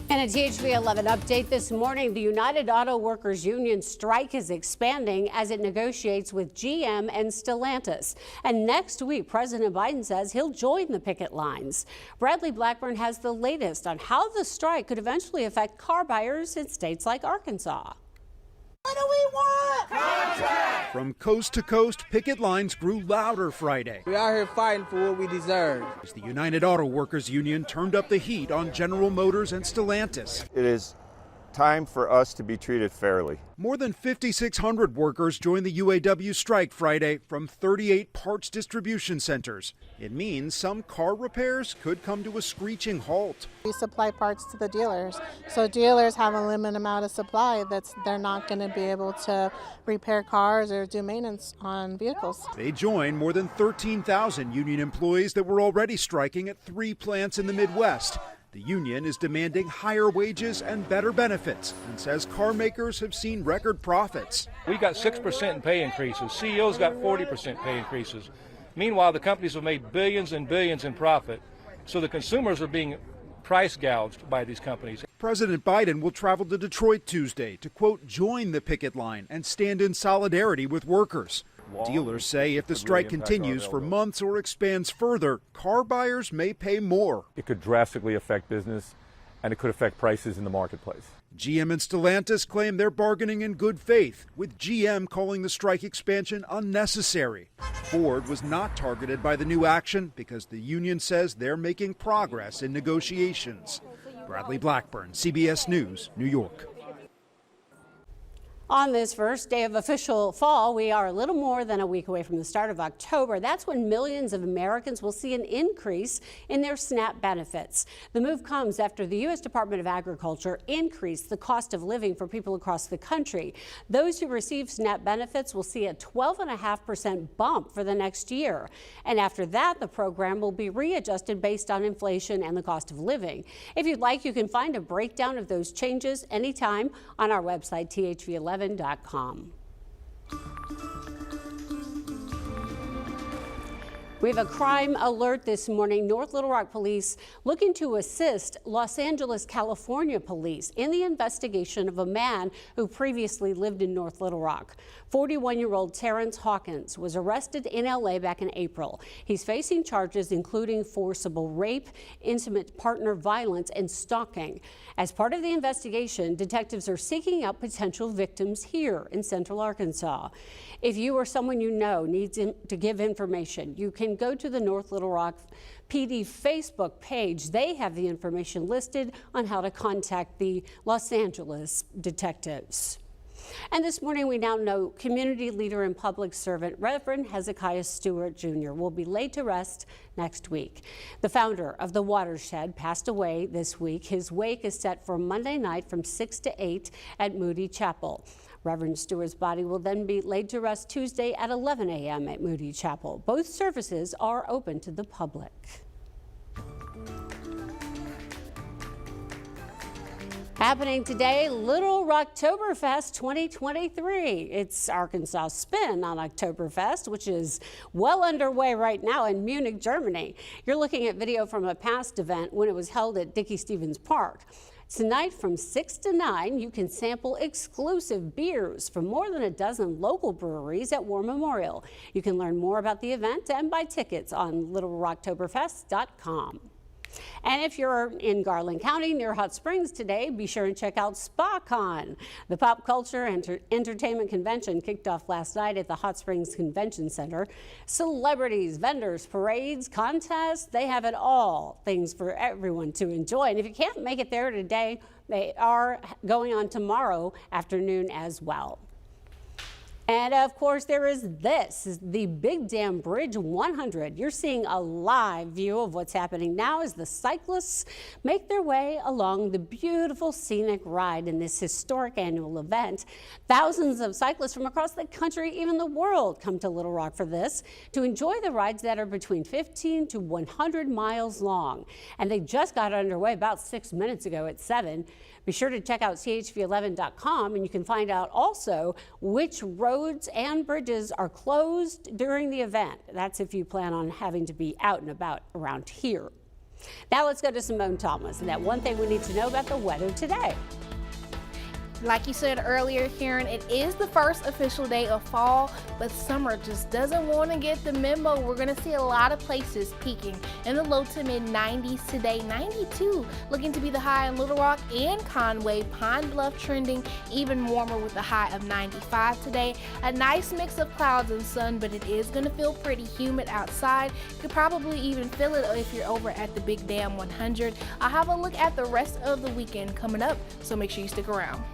And a THV 11 update this morning, the United Auto Workers Union strike is expanding as it negotiates with GM and Stellantis. And next week, President Biden says he'll join the picket lines. Bradley Blackburn has the latest on how the strike could eventually affect car buyers in states like Arkansas. What do we want? Contract! From coast to coast, picket lines grew louder Friday. We are here fighting for what we deserve. As the United Auto Workers Union turned up the heat on General Motors and Stellantis. It is time for us to be treated fairly. More than 5,600 workers joined the UAW strike Friday from 38 parts distribution centers. It means some car repairs could come to a screeching halt. We supply parts to the dealers, so dealers have a limited amount of supply they're not going to be able to repair cars or do maintenance on vehicles. They join more than 13,000 union employees that were already striking at 3 plants in the Midwest. The union is demanding higher wages and better benefits and says car makers have seen record profits. We got 6% in pay increases. CEOs got 40% pay increases. Meanwhile, the companies have made billions and billions in profit, so the consumers are being price gouged by these companies. President Biden will travel to Detroit Tuesday to, quote, join the picket line and stand in solidarity with workers. Dealers say if the strike continues for months or expands further, car buyers may pay more. It could drastically affect business, and it could affect prices in the marketplace. GM and Stellantis claim they're bargaining in good faith, with GM calling the strike expansion unnecessary. Ford was not targeted by the new action because the union says they're making progress in negotiations. Bradley Blackburn, CBS News, New York. On this first day of official fall, we are a little more than a week away from the start of October. That's when millions of Americans will see an increase in their SNAP benefits. The move comes after the U.S. Department of Agriculture increased the cost of living for people across the country. Those who receive SNAP benefits will see a 12.5% bump for the next year. And after that, the program will be readjusted based on inflation and the cost of living. If you'd like, you can find a breakdown of those changes anytime on our website, THV11.com. We have a crime alert this morning. North Little Rock police looking to assist Los Angeles, California police in the investigation of a man who previously lived in North Little Rock. 41-year-old Terrence Hawkins was arrested in LA back in April. He's facing charges including forcible rape, intimate partner violence, and stalking. As part of the investigation, detectives are seeking out potential victims here in Central Arkansas. If you or someone you know needs to give information, you can go to the North Little Rock PD Facebook page. They have the information listed on how to contact the Los Angeles detectives. And this morning, we now know community leader and public servant Reverend Hezekiah Stewart Jr. will be laid to rest next week. The founder of the Watershed passed away this week. His wake is set for Monday night from 6 to 8 at Moody Chapel. Reverend Stewart's body will then be laid to rest Tuesday at 11 a.m. at Moody Chapel. Both services are open to the public. Happening today, Little Rocktoberfest 2023. It's Arkansas' spin on Oktoberfest, which is well underway right now in Munich, Germany. You're looking at video from a past event when it was held at Dickey Stevens Park. Tonight from 6 to 9, you can sample exclusive beers from more than a dozen local breweries at War Memorial. You can learn more about the event and buy tickets on littlerocktoberfest.com. And if you're in Garland County near Hot Springs today, be sure and check out SpaCon. The pop culture and entertainment convention kicked off last night at the Hot Springs Convention Center. Celebrities, vendors, parades, contests, they have it all. Things for everyone to enjoy. And if you can't make it there today, they are going on tomorrow afternoon as well. And of course, there is this, the Big Dam Bridge 100. You're seeing a live view of what's happening now as the cyclists make their way along the beautiful scenic ride in this historic annual event. Thousands of cyclists from across the country, even the world, come to Little Rock for this to enjoy the rides that are between 15 to 100 miles long. And they just got underway about 6 minutes ago at 7. Be sure to check out CHV11.com and you can find out also which roads and bridges are closed during the event. That's if you plan on having to be out and about around here. Now let's go to Simone Thomas and that one thing we need to know about the weather today. Like you said earlier, Karen, it is the first official day of fall, but summer just doesn't want to get the memo. We're going to see a lot of places peaking in the low to mid 90s today. 92 looking to be the high in Little Rock and Conway. Pine Bluff trending even warmer with a high of 95 today. A nice mix of clouds and sun, but it is going to feel pretty humid outside. You could probably even feel it if you're over at the Big Dam 100. I'll have a look at the rest of the weekend coming up, so make sure you stick around.